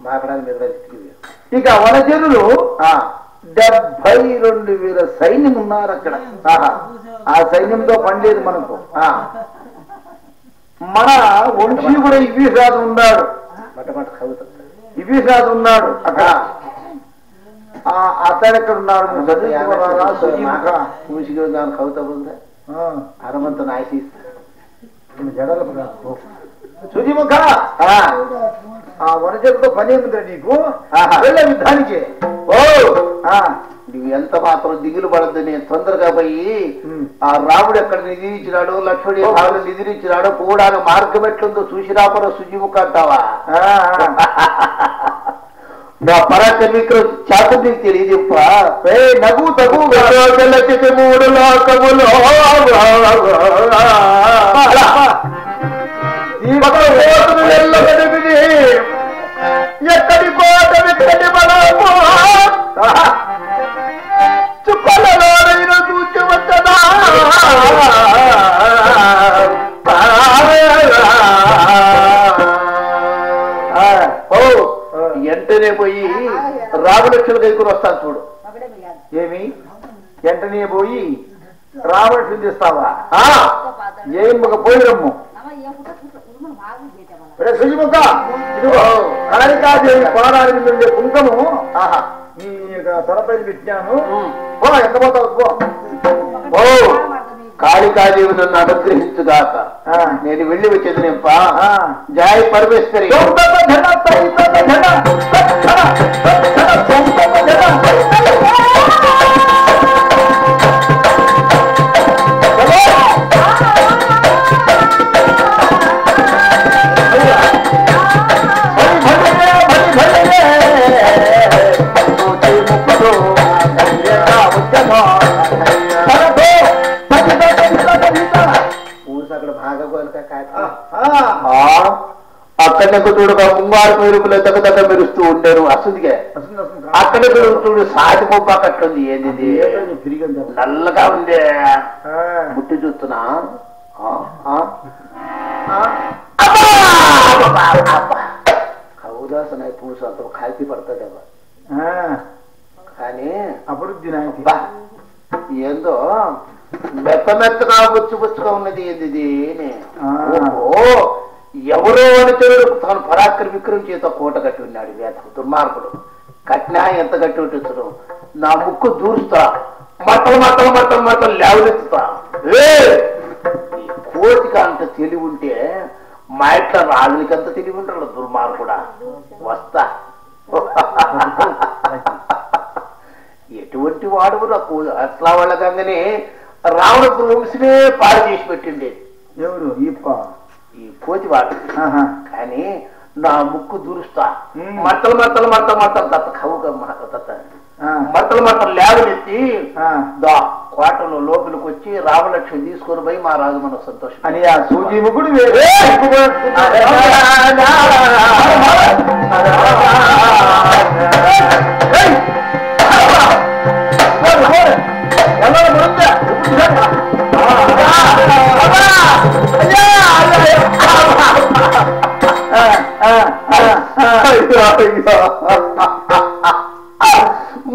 మాకడానికి మీద ఇక వనజనులు 72,000 సైన్యం ఉన్నారు అక్కడ. ఆ సైన్యంతో పనిలేదు మనకు. మన వంశీ కూడా ఇవిసాదు ఉన్నాడు, ఇవిసాదు ఉన్నాడు అక్కడ. అతను ఎక్కడ ఉన్నాడు? కవిత ఉందా అరమంత నాయసిస్తా సుజిముఖ ఆ వనజలతో పని ఏముందా నీకు? వెళ్ళే యుద్ధానికి. నువ్వు ఎంత మాత్రం దిగులు పడద్దు. నేను తొందరగా పోయి ఆ రాముడు ఎక్కడ నిధించినాడు, లక్ష్మణుడు ఎక్కడ నిధించినాడు, పోవడానికి మార్గం ఎట్లుందో చూసి రాపరా సుజిముఖ అంటావా? నా పరాక్రమ విక్రమ్ చేత నీకు తెలియజెప్ప. నగు తగు 3 లోకములో ఎక్కడి కోటెక్కడి బలము చుక్కలలోనైనా చూచి వచ్చదా వెంటనే పోయి రామలక్ష్మణుల దగ్గర వస్తాను చూడు. ఏమి వెంటనే పోయి రామలక్ష్మణుని తెస్తావా? ఏం ఒక పోయిరమ్ము సుజిముఖ. ఇదిగో కాళికాదేవి పాదానికి ఉండే కుంకము నీ తలపై పెట్టినాను. ఎంత పోతావు పో. కాళికాదేవి నన్ను అనుగ్రహించుగాక. నేను వెళ్ళి వచ్చేది నింప. జయ పరమేశ్వరి. అక్కడ చూడగా ముంగారు మెరుపులు దగ్గర మెరుస్తూ ఉండేరు అసలుగా. అక్కడ చూడు సాటి పొప్ప కట్టుంది. ఏంది నల్లగా ఉందే ముట్టి చూస్తున్నా. కౌదాసన పూసు అంత కాల్చి పడుతుందేమో కానీ అభివృద్ధి ఏందో మెత్త మెత్తగా బుచ్చుగా ఉన్నది. ఏంది ఎవరో అనుచరుడు తాను పరాక్రమ విక్రమ్ చేత కోట కట్టి ఉన్నాడు. వేత దుర్మార్గుడు కట్టినా ఎంత కట్టి ఉంటుంది. నా ముక్కు దూరుస్తా, మట్టలు మట్టలు మట్టలు మట్టలు లేవనెత్తుతా. ఈ కోటికి అంత తెలివి ఉంటే మా ఇట్లా రాజులకి అంత తెలివి ఉంటాడు దుర్మార్గుడా. వస్తా. ఎటువంటి వాడు నాకు అట్లా వాళ్ళకంగానే రావణ వంశమే పాడు చేసి పెట్టిండేది. ఎవరు? ఈ కోతివాడు. కానీ నా ముక్కు దూరుస్తా, మట్టలు మట్టలు మట్టలు మట్టలు తత్త కవుగా మట్టలు మట్టలు లేవనెత్తి కోటలో లోపలికి వచ్చి రామలక్ష్మి తీసుకొని పోయి మా రాజు మన సంతోషం అని ఆ సూజీముఖుడు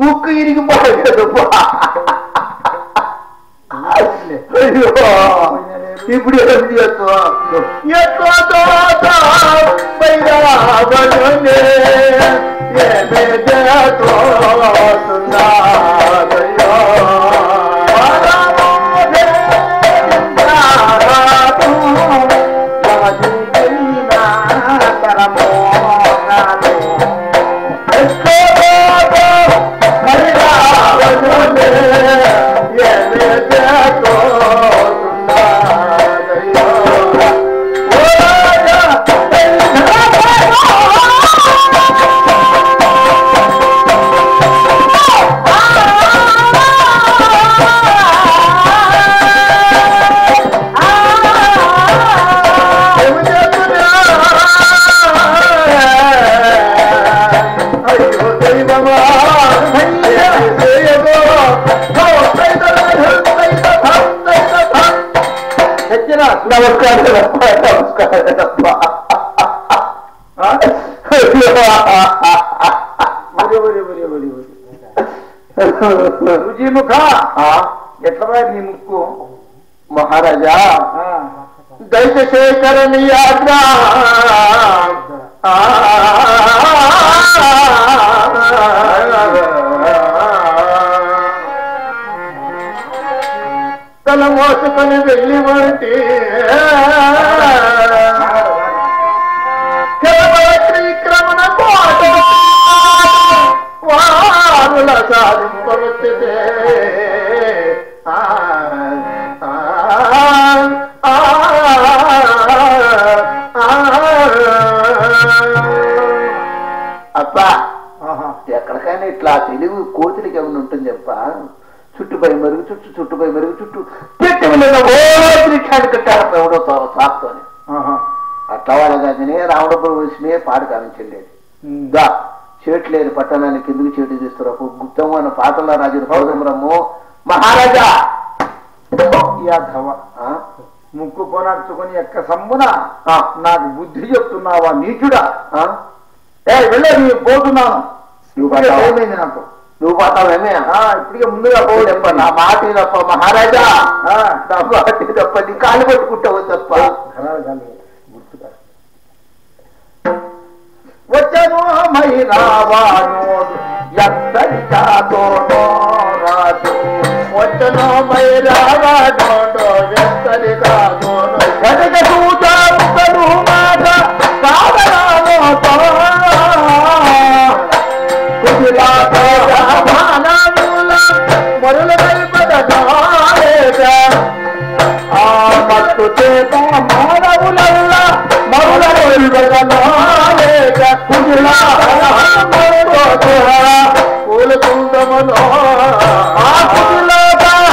ముక్కు ఇరిగిపోలేదు. ఇప్పుడు ఏం చేస్తా రుచిముఖ ఎట్లా నీ ముక్కు మహారాజా దైతశేఖరని ఆజ్ఞ తల మోసుకొని వెళ్ళి వంటి శ్రీక్రమణ కోట వారుల సాధింపవచ్చితే అబ్బా ఎక్కడికైనా ఇట్లా తెలివి కోతులకి ఏమైనా ఉంటుంది చెప్ప చుట్టుపై మరుగు చుట్టుపై మరుగు చుట్టూ పెట్టి ఓ కట్టారు ఎవడో సాకుతోని అట్లా వాళ్ళగానే రావడప్పుడు వచ్చినే పాడు కావించండేది దా చేటు లేని పట్టణానికి ఎందుకు చేటు చేస్తారు గుప్తము అన్న పాటల రాజు పౌరమ్రమ్ము మహారాజా ముక్కు పోనార్చుకొని ఎక్క సమ్మున నాకు బుద్ధి చెప్తున్నావా నీచుడా వెళ్ళే నీ పోతున్నాను ఏమైంది నాకు నువ్వు పోతావేమే ఇప్పటికే ముందుగా పోదప్ప నా మాట తప్ప మహారాజా నా మాట తప్ప నీ కాలు పట్టుకుంటావు తప్ప గుర్తుగా వచ్చను మైరావానోడు ఎంతటి కాదోనో రాజు వచ్చను మైరావానోడు ఎంతటి కాదోనో కనుక చూచారు మాట కాదరామోతో మరుల ఆ మత్తు చేత మానవులల్లా మరుల పూల కుందమలో ఆ కుదిలో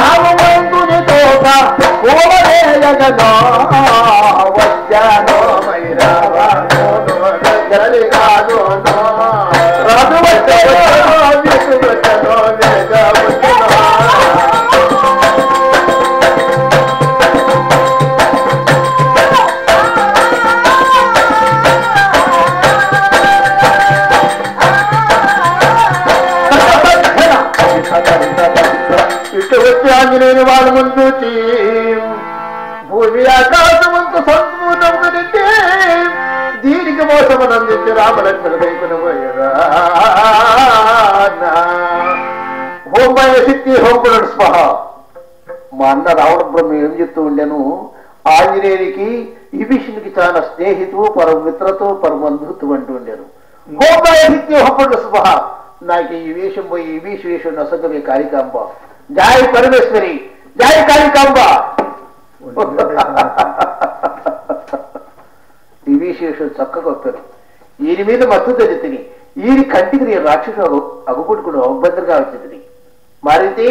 హనుమంతుని తోట పూలగనో వచ్చానో మైరావానో కాదు రాజు వచ్చానో ఇటు వచ్చి ఆంజనేయుని వాళ్ళ ముందు భూమి ఆకాశమంత సంపూర్ణంగా నిండి దీనికి మోసమనందించి రామలక్ష్మణ వైపున పోయారా హోంబయ శక్తి హోంపునడు స్పహ మా అన్న రావణ బ్రహ్మ ఏం చెప్తూ ఉండేను ఆంజనేయునికి విభీషణునికి చాలా స్నేహితు పరమ మిత్రతో పరమంధుత్వం అంటూ ఉండేను హోంబయ శక్తి హోంపునడు స్పహ నాకు ఈ వేషం పోయి ఈ వేషం నొసగవే కాళికాంబ జయ పరమేశ్వరి జయ కాళికాంబ ఈ విశేషం చక్కగా వస్తారు ఈయన మీద మత్తు తిని ఈయన కంటికి నేను రాక్షసు అగుపుట్టుకుని అభద్రంగా వచ్చింది మారితే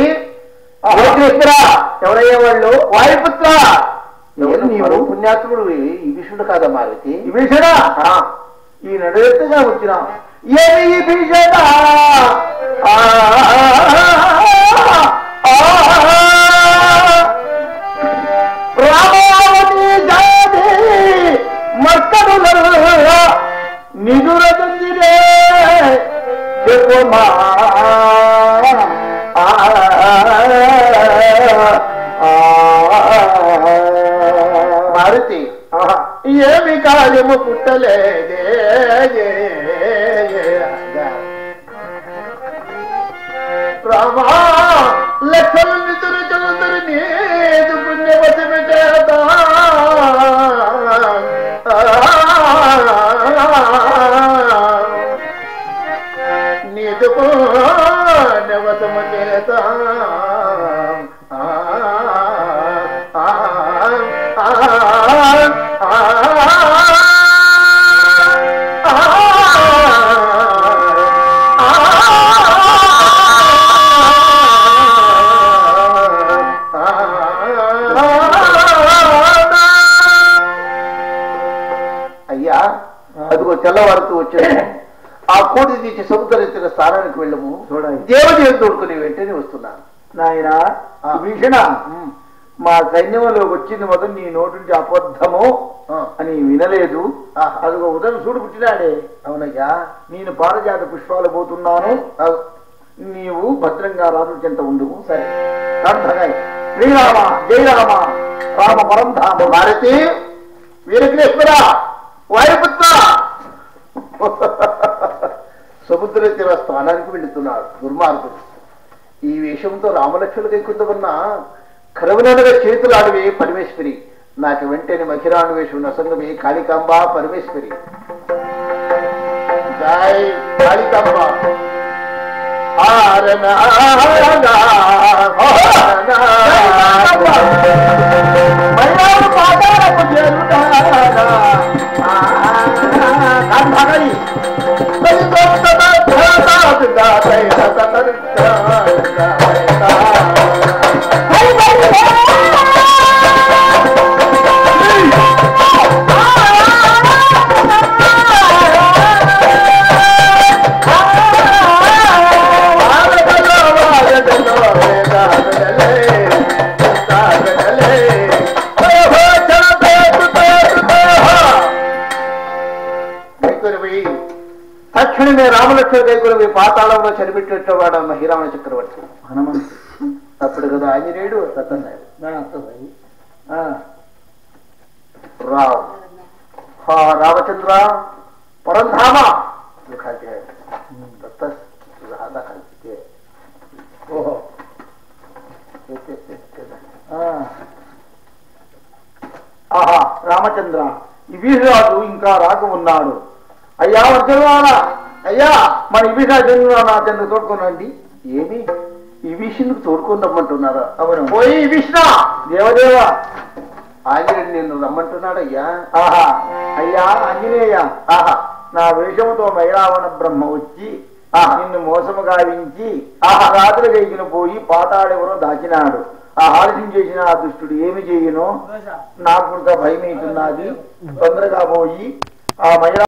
ఎవరయ్యే వాళ్ళు వాయుపుత్ర ఎవరు నీవు పుణ్యాత్ముడు ఈ భీషుడు కాదా మారుతి ఈ భీషణ ఈ నడువెత్తుగా వచ్చినా ఏమి ఈ భీషణ రామావతి జాతి మక్కడుల నిదురజంజిరే చెప్పుమా మారుతి ఏమి కార్యము పుట్టలేదే రామా లక్షలు నిదురు చదువుతారు నీదు పుణ్యవశమి చేత నీదు పుణ్యవశము చేత అయ్యా అదిగో తెల్లవారుతూ వచ్చాను ఆ కోటి తీసి సముద్రెత్తిన స్థానానికి వెళ్ళము దేవదేవుని తోడుకుని వెంటనే వస్తున్నాను నాయన భీషణ మా సైన్యంలోకి వచ్చింది మొదలు నీ నోటి నుంచి అబద్ధము అని వినలేదు అదిగో ఉదయం చూడు పుట్టినాడే అవునయ్యా నేను పారజాత పుష్పాలు పోతున్నాను నీవు భద్రంగా రాజుల చెంత ఉండు. సరే రామధనాయ్ శ్రీరామ జై రామ రామ పరంధామ భారతి వీరకృష్ణ వాయుపుత్ర సముద్ర తీర స్థానానికి వెళుతున్నాడు దుర్మార్గుడు. ఈ వేషంతో రామలక్ష్మణులకి ఎక్కుతున్న కరవనగా చేతులు ఆడివే పరమేశ్వరి, నాకు వెంటనే మహిరాణు వేషం నసంగమే కాళికాంబ పరమేశ్వరి. జై కాళికాంబ. తక్షణమే రామలక్ష్మణ కైకులవి పాతాళంలో చనిపెట్టేటవాడు మహిరామ చక్రవర్తి హనుమంతు. అప్పుడు కదా ఆంజనేయుడు రావు రామచంద్ర పరంధామ ఆహా రామచంద్ర ఈ వీరరాజు ఇంకా రాక ఉన్నాడు. అయ్యా వర్జవాన అయ్యా మన ఇవిషాజను నా చెంత తోడుకోనండి. ఏమి ఈ విషయంకు తోడుకొని రమ్మంటున్నారా? అవును. పోయి విష్ణ దేవదేవ ఆంజనేయుడు నిన్ను రమ్మంటున్నాడు. అయ్యా ఆహా అయ్యా ఆంజనేయ ఆహా నా వేషముతో మైరావణ బ్రహ్మ వచ్చి నిన్ను మోసము గావించి రాత్రి గైకిన పోయి పాతాడెవరో దాచినాడు. ఆ ఆలస్యం చేసిన ఆ దుష్టుడు ఏమి చేయను నాకు భయం అవుతున్నది. తొందరగా పోయి ఆ మైరా